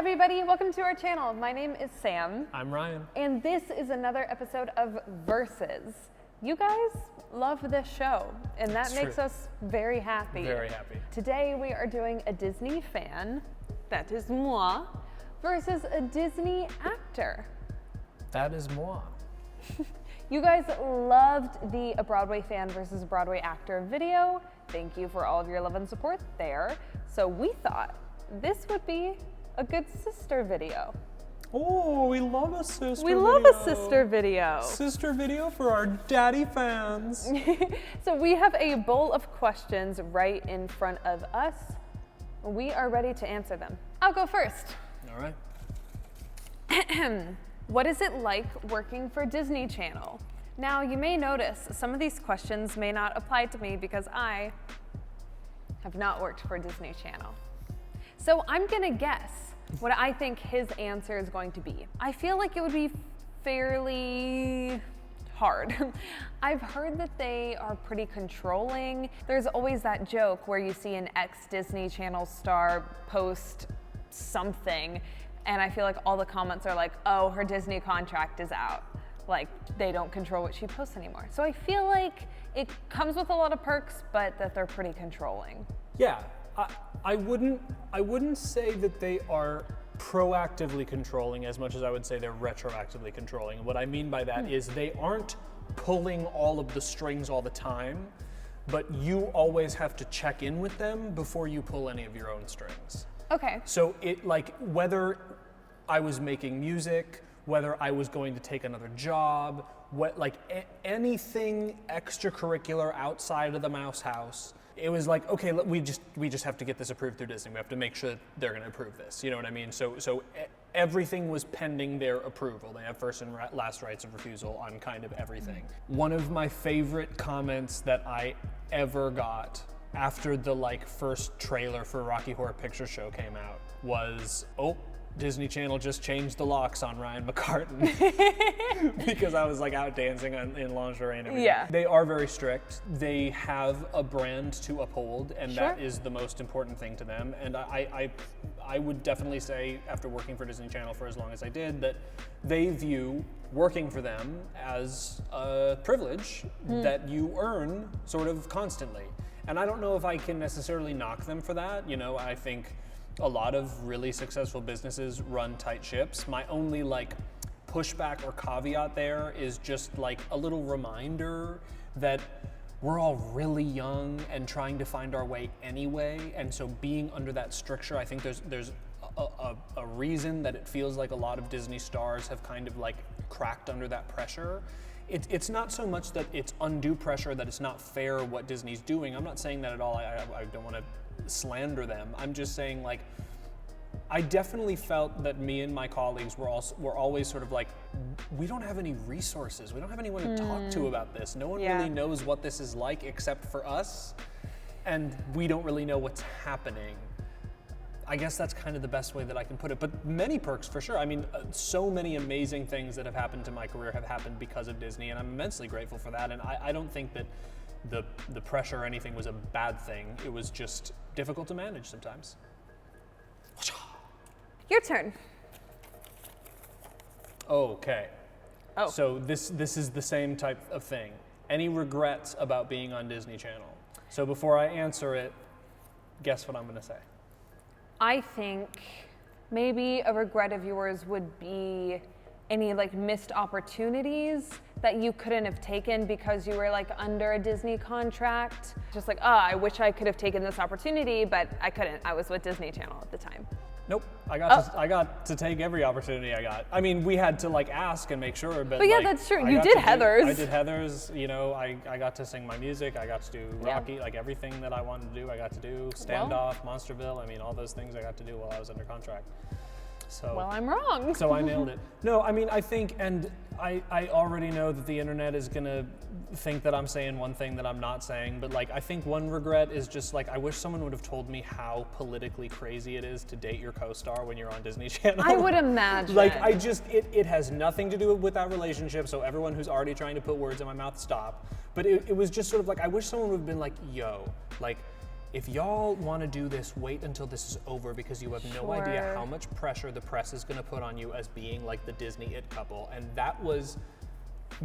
everybody, welcome to our channel. My name is Sam. I'm Ryan. And this is another episode of Versus. You guys love this show, and that makes us very happy. Very happy. Today we are doing a Disney fan, that is moi, versus a Disney actor. That is moi. You guys loved the A Broadway Fan versus a Broadway Actor video. Thank you for all of your love and support there. So we thought this would be a good sister video. Oh, we love a sister video. We love a sister video. Sister video for our daddy fans. So we have a bowl of questions right in front of us. We are ready to answer them. I'll go first. All right. What is it like working for Disney Channel? Now, you may notice some of these questions may not apply to me because I have not worked for Disney Channel. So I'm gonna guess what I think his answer is going to be. I feel like it would be fairly hard. I've heard that they are pretty controlling. There's always that joke where you see an ex-Disney Channel star post something, and I feel like all the comments are like, oh, her Disney contract is out. Like, they don't control what she posts anymore. So I feel like it comes with a lot of perks, but that they're pretty controlling. Yeah, I wouldn't say that they are proactively controlling as much as I would say they're retroactively controlling. What I mean by that is they aren't pulling all of the strings all the time, but you always have to check in with them before you pull any of your own strings. Okay. So it, like, whether I was making music, whether I was going to take another job, anything extracurricular outside of the Mouse House, it was like, okay, we just have to get this approved through Disney. We have to make sure that they're going to approve this. You know what I mean? So everything was pending their approval. They have first and last rights of refusal on kind of everything. One of my favorite comments that I ever got after the first trailer for Rocky Horror Picture Show came out was, oh, Disney Channel just changed the locks on Ryan McCartan. Because I was out dancing in lingerie and everything. Yeah. They are very strict. They have a brand to uphold, and Sure. that is the most important thing to them. And I would definitely say, after working for Disney Channel for as long as I did, that they view working for them as a privilege that you earn sort of constantly. And I don't know if I can necessarily knock them for that. You know, I think a lot of really successful businesses run tight ships. My only pushback or caveat there is just a little reminder that we're all really young and trying to find our way anyway. And so being under that stricture, I think there's a reason that it feels like a lot of Disney stars have kind of cracked under that pressure. It's not so much that it's undue pressure, that it's not fair what Disney's doing. I'm not saying that at all. I don't want to slander them. I'm just saying, I definitely felt that me and my colleagues were always sort of we don't have any resources. We don't have anyone to talk to about this. No one really knows what this is like except for us, and we don't really know what's happening. I guess that's kind of the best way that I can put it. But many perks for sure. I mean, so many amazing things that have happened to my career have happened because of Disney, and I'm immensely grateful for that. And I don't think that the pressure or anything was a bad thing. It was just difficult to manage sometimes. Your turn. Okay. Oh. So this is the same type of thing. Any regrets about being on Disney Channel? So before I answer it, guess what I'm going to say. I think maybe a regret of yours would be any missed opportunities that you couldn't have taken because you were under a Disney contract. Just I wish I could have taken this opportunity, but I couldn't. I was with Disney Channel at the time. Nope, I got to take every opportunity I got. I mean, we had to ask and make sure, but yeah, that's true. You did Heathers. I did Heathers. You know, I got to sing my music. I got to do Rocky, everything that I wanted to do. I got to do Standoff, Monsterville. I mean, all those things I got to do while I was under contract. So, well, I'm wrong. So I nailed it. No, I mean, I think, and I already know that the internet is gonna think that I'm saying one thing that I'm not saying, but I think one regret is just I wish someone would have told me how politically crazy it is to date your co-star when you're on Disney Channel. I would imagine. It has nothing to do with that relationship, so everyone who's already trying to put words in my mouth, stop. But it was just sort of I wish someone would have been yo, if y'all want to do this, wait until this is over because you have no idea Sure. how much pressure the press is going to put on you as being like the Disney it couple. And that was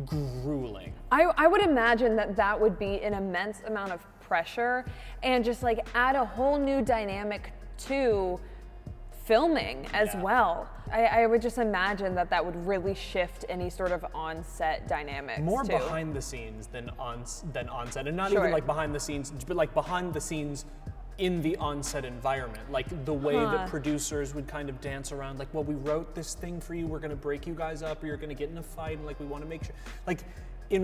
grueling. I would imagine that that would be an immense amount of pressure and just like add a whole new dynamic to filming as Yeah. well. I would just imagine that that would really shift any sort of on-set dynamics More too. behind the scenes than on set, and not Sure. even like behind the scenes, but like behind the scenes in the on-set environment, like the way that producers would kind of dance around, like, well, we wrote this thing for you, we're gonna break you guys up, or you're gonna get in a fight, and like we want to make sure, like,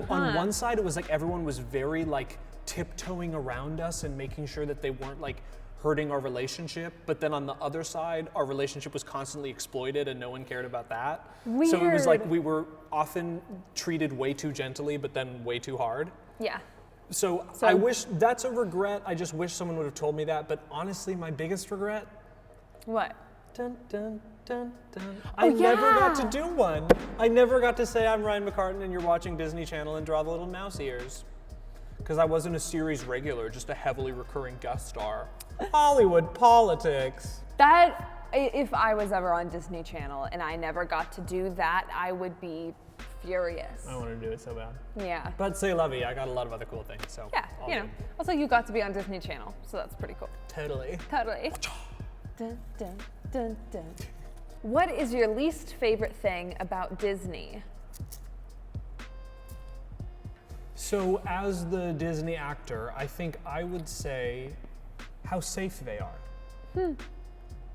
on one side it was like everyone was very like tiptoeing around us and making sure that they weren't like hurting our relationship, but then on the other side, our relationship was constantly exploited and no one cared about that. So it was like we were often treated way too gently, but then way too hard. Yeah. So I wish, that's a regret. I just wish someone would have told me that. But honestly, my biggest regret, What? dun, dun, dun, dun. I never got to do one. I never got to say I'm Ryan McCartan and you're watching Disney Channel and draw the little mouse ears. Because I wasn't a series regular, just a heavily recurring guest star. Hollywood politics. That, if I was ever on Disney Channel and I never got to do that, I would be furious. I want to do it so bad. Yeah. But say lovey, I got a lot of other cool things, so. Yeah, all you know. good. Also, you got to be on Disney Channel, so that's pretty cool. Totally. Totally. Dun, dun, dun, dun. What is your least favorite thing about Disney? So as the Disney actor, I think I would say how safe they are.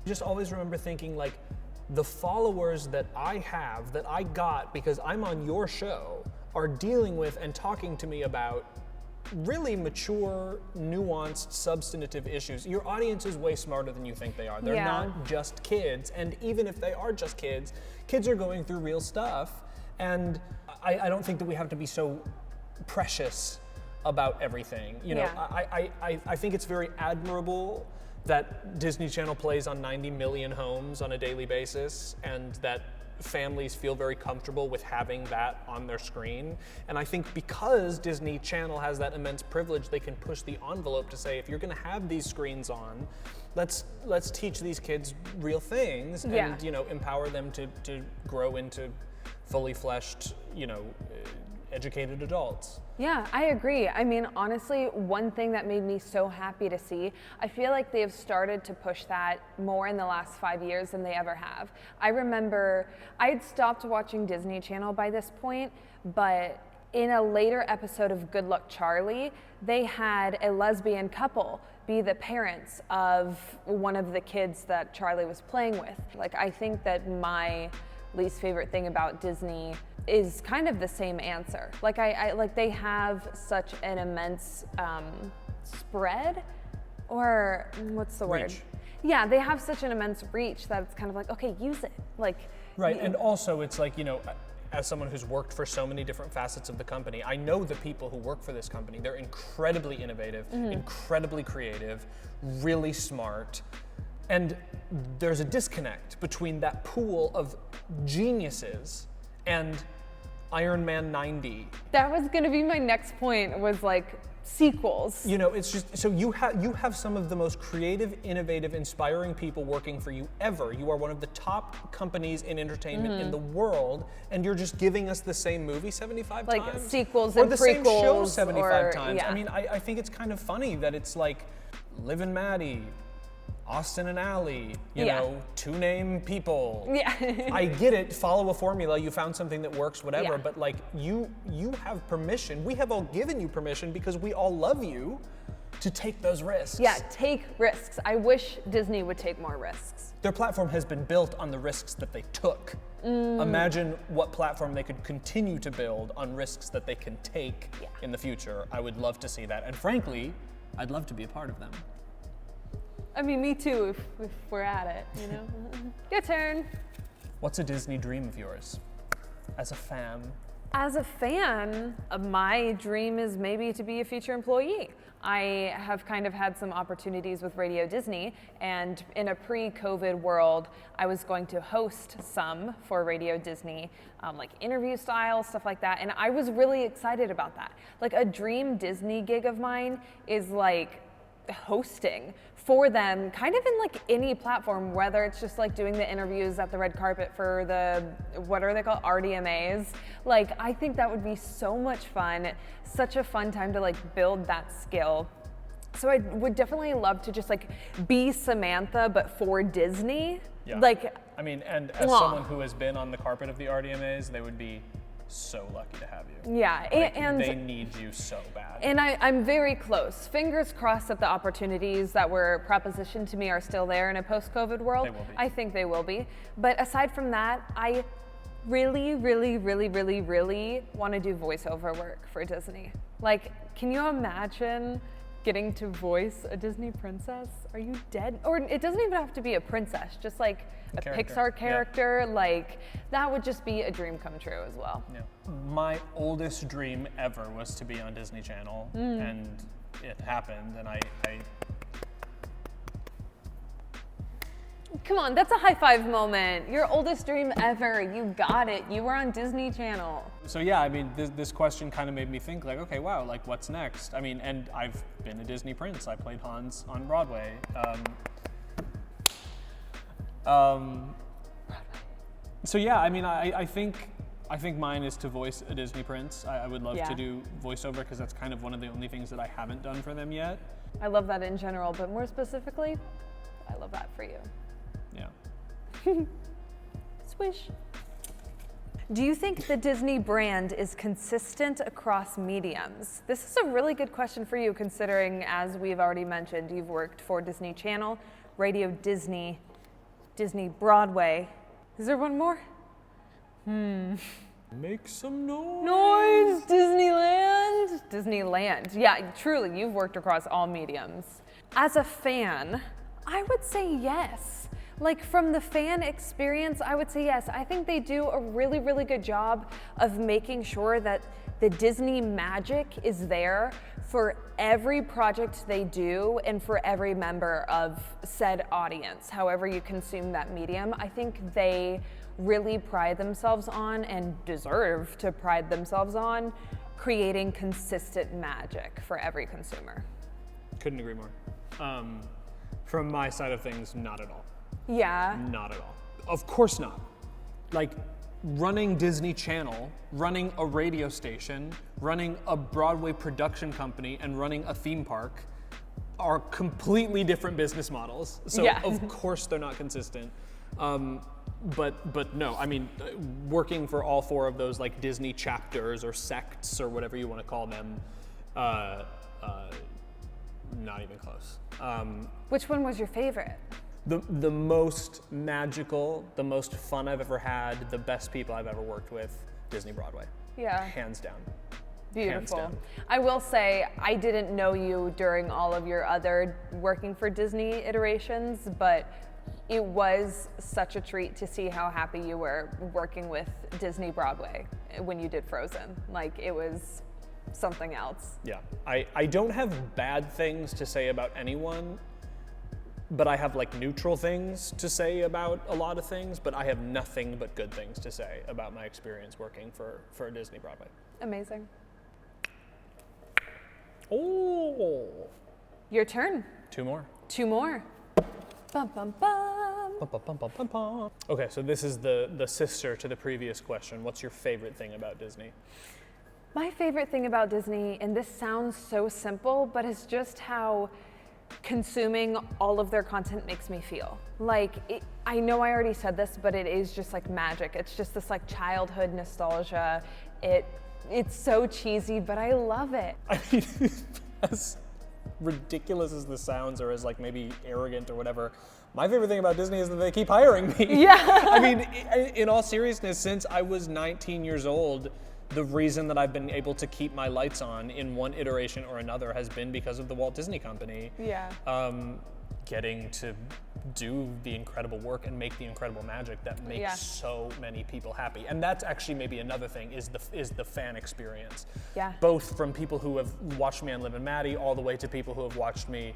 Just always remember thinking like, the followers that I have, that I got because I'm on your show, are dealing with and talking to me about really mature, nuanced, substantive issues. Your audience is way smarter than you think they are. They're Yeah. not just kids. And even if they are just kids, kids are going through real stuff. And I don't think that we have to be so precious about everything. You know, Yeah. I think it's very admirable that Disney Channel plays on 90 million homes on a daily basis, and that families feel very comfortable with having that on their screen. And I think because Disney Channel has that immense privilege, they can push the envelope to say, if you're gonna have these screens on, let's teach these kids real things Yeah. and, you know, empower them to grow into fully fleshed, you know, educated adults. Yeah, I agree. I mean, honestly, one thing that made me so happy to see, I feel like they have started to push that more in the last 5 years than they ever have. I remember I had stopped watching Disney Channel by this point, but in a later episode of Good Luck Charlie, they had a lesbian couple be the parents of one of the kids that Charlie was playing with. Like, I think that my least favorite thing about Disney is kind of the same answer. Like I like they have such an immense spread, or what's the word? Reach. Yeah, they have such an immense reach that it's kind of like, okay, use it. Like, Right, and also it's like, you know, as someone who's worked for so many different facets of the company, I know the people who work for this company. They're incredibly innovative, incredibly creative, really smart. And there's a disconnect between that pool of geniuses and Iron Man 90. that was gonna be my next point, was like sequels. You know, it's just, so you have some of the most creative, innovative, inspiring people working for you ever. You are one of the top companies in entertainment in the world, and you're just giving us the same movie 75 Like times? sequels or and the same show prequels 75 or- times. yeah. I mean, I think it's kind of funny that it's like Liv and Maddie, Austin and Ally, you Yeah. know, two name people. Yeah. I get it, follow a formula, you found something that works, whatever, Yeah. but like you have permission, we have all given you permission because we all love you to take those risks. Yeah, take risks. I wish Disney would take more risks. Their platform has been built on the risks that they took. Imagine what platform they could continue to build on risks that they can take in the future. I would love to see that. And frankly, I'd love to be a part of them. I mean, me too, if we're at it, you know? Your turn. What's a Disney dream of yours as a fan? As a fan, my dream is maybe to be a feature employee. I have kind of had some opportunities with Radio Disney, and in a pre-COVID world, I was going to host some for Radio Disney, like interview style, stuff like that, and I was really excited about that. Like a dream Disney gig of mine is like hosting for them kind of in like any platform, whether it's just like doing the interviews at the red carpet for the, what are they called, RDMAs. Like, I think that would be so much fun, such a fun time to like build that skill. So I would definitely love to just like be Samantha, but for Disney. Yeah. Like, I mean, and as someone who has been on the carpet of the RDMAs, they would be so lucky to have you. Yeah, Like, and they need you so bad. And I'm very close. Fingers crossed that the opportunities that were propositioned to me are still there in a post-COVID world. They will be. I think they will be. But aside from that, I really, really, really, really, really want to do voiceover work for Disney. Like, can you imagine getting to voice a Disney princess? Are you dead? Or it doesn't even have to be a princess, just like a character. Pixar character. Yeah. Like, that would just be a dream come true as well. Yeah. My oldest dream ever was to be on Disney Channel, and it happened, and I Come on, that's a high five moment. Your oldest dream ever. You got it. You were on Disney Channel. So yeah, I mean, this question kind of made me think like, okay, wow, like what's next? I mean, and I've been a Disney prince. I played Hans on Broadway. So yeah, I mean, I think mine is to voice a Disney prince. I would love to do voiceover because that's kind of one of the only things that I haven't done for them yet. I love that in general, but more specifically, I love that for you. Yeah. Swish. Do you think the Disney brand is consistent across mediums? This is a really good question for you, considering, as we've already mentioned, you've worked for Disney Channel, Radio Disney, Disney Broadway. Is there one more? Make some noise. Noise! Disneyland? Disneyland. Yeah, truly, you've worked across all mediums. As a fan, I would say yes. Like, from the fan experience, I would say yes. I think they do a really, really good job of making sure that the Disney magic is there for every project they do and for every member of said audience, however you consume that medium. I think they really pride themselves on, and deserve to pride themselves on, creating consistent magic for every consumer. Couldn't agree more. From my side of things, not at all. Yeah. Not at all. Of course not. Like, running Disney Channel, running a radio station, running a Broadway production company, and running a theme park are completely different business models. So of course they're not consistent. But no, I mean, working for all four of those like Disney chapters or sects or whatever you want to call them, not even close. Which one was your favorite? The most magical, the most fun I've ever had, the best people I've ever worked with, Disney Broadway. Yeah. Hands down. Beautiful. Hands down. I will say, I didn't know you during all of your other working for Disney iterations, but it was such a treat to see how happy you were working with Disney Broadway when you did Frozen. Like, it was something else. Yeah. I don't have bad things to say about anyone, but I have like neutral things to say about a lot of things, but I have nothing but good things to say about my experience working for Disney Broadway. Amazing. Oh. Your turn. Two more. Bum, bum, bum. Bum, bum, bum, bum, bum, bum. Okay, so this is the sister to the previous question. What's your favorite thing about Disney? My favorite thing about Disney, and this sounds so simple, but it's just how consuming all of their content makes me feel. Like, I know I already said this, but it is just like magic. It's just this like childhood nostalgia. It's so cheesy, but I love it. I mean, as ridiculous as this sounds, or as like maybe arrogant or whatever, my favorite thing about Disney is that they keep hiring me. Yeah. I mean, in all seriousness, since I was 19 years old, the reason that I've been able to keep my lights on in one iteration or another has been because of the Walt Disney Company. Yeah. Getting to do the incredible work and make the incredible magic that makes so many people happy. And that's actually maybe another thing is the fan experience. Yeah. Both from people who have watched me on Liv and Maddie all the way to people who have watched me,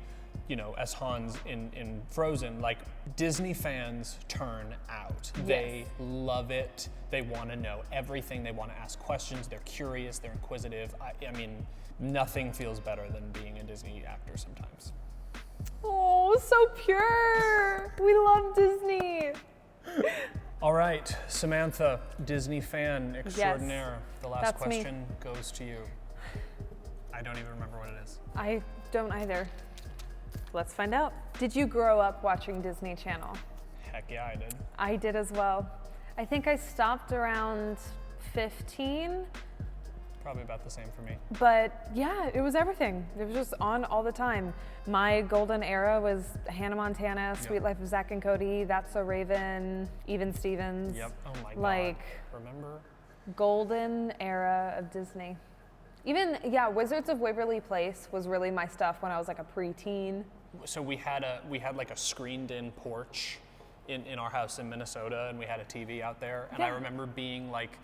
you know, as Hans in Frozen. Like, Disney fans turn out. Yes. They love it. They want to know everything. They want to ask questions. They're curious. They're inquisitive. I mean, nothing feels better than being a Disney actor sometimes. Oh, so pure. We love Disney. All right, Samantha, Disney fan extraordinaire. The last that's me. question goes to you. I don't even remember what it is. I don't either. Let's find out. Did you grow up watching Disney Channel? Heck yeah, I did. I did as well. I think I stopped around 15, Probably about the same for me. but yeah, it was everything. It was just on all the time. My golden era was Hannah Montana, Sweet Life of Zach and Cody, That's So Raven, Even Stevens. Yep. Oh my God. Like, Remember? golden era of Disney. Even, yeah, Wizards of Waverly Place was really my stuff when I was like a preteen. So we had like a screened-in porch in our house in Minnesota, and we had a TV out there. And I Yeah. remember being like,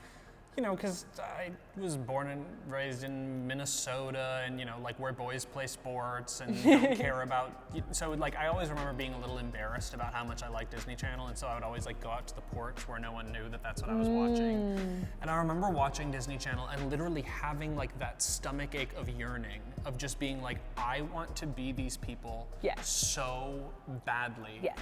you know, because I was born and raised in Minnesota, and you know, like where boys play sports and don't care about. So like, I always remember being a little embarrassed about how much I liked Disney Channel, and so I would always like go out to the porch where no one knew that that's what I was watching. And I remember watching Disney Channel and literally having like that stomach ache of yearning, of just being like, I want to be these people Yes. so badly. Yes.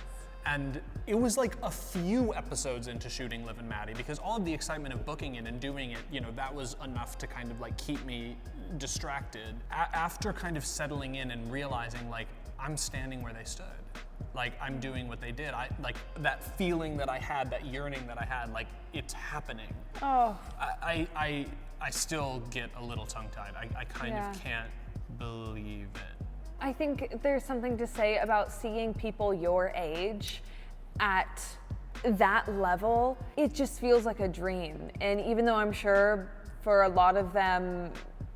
And it was like a few episodes into shooting Liv and Maddie, because all of the excitement of booking it and doing it, you know, that was enough to kind of like keep me distracted. After kind of settling in and realizing like, I'm standing where they stood. Like, I'm doing what they did. I like that feeling that I had, that yearning that I had, like it's happening. Oh. I still get a little tongue-tied. I kind Yeah. of can't believe it. I think there's something to say about seeing people your age at that level. It just feels like a dream. And even though I'm sure for a lot of them,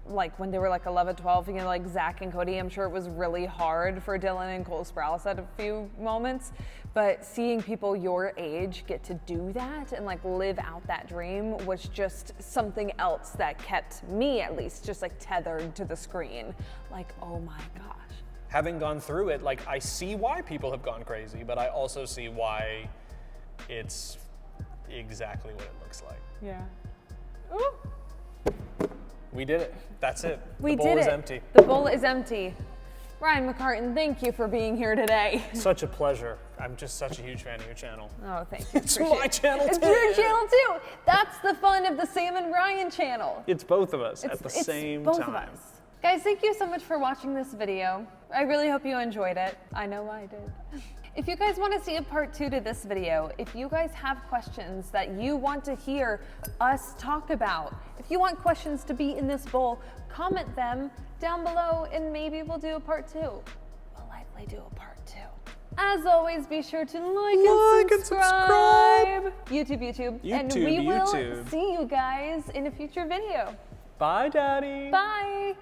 like when they were like 11, 12, you know, like Zach and Cody, I'm sure it was really hard for Dylan and Cole Sprouse at a few moments. But seeing people your age get to do that and like live out that dream was just something else that kept me, at least, just like tethered to the screen. Like, oh my gosh. Having gone through it, like I see why people have gone crazy, but I also see why it's exactly what it looks like. Yeah. Ooh. We did it. That's it. We the bowl did is it. empty. The bowl is empty. Ryan McCartan, thank you for being here today. Such a pleasure. I'm just such a huge fan of your channel. Oh, thank you. It's my channel too. It's your channel too. That's the fun of the Sam and Ryan channel. It's both of us at the It's same both time. of us. Guys, thank you so much for watching this video. I really hope you enjoyed it. I know I did. If you guys want to see a part 2 to this video, if you guys have questions that you want to hear us talk about, if you want questions to be in this bowl, comment them down below and maybe we'll do a part 2. We'll likely do a part 2. As always, be sure to like and subscribe. YouTube. And we will YouTube. see you guys in a future video. Bye, Daddy. Bye.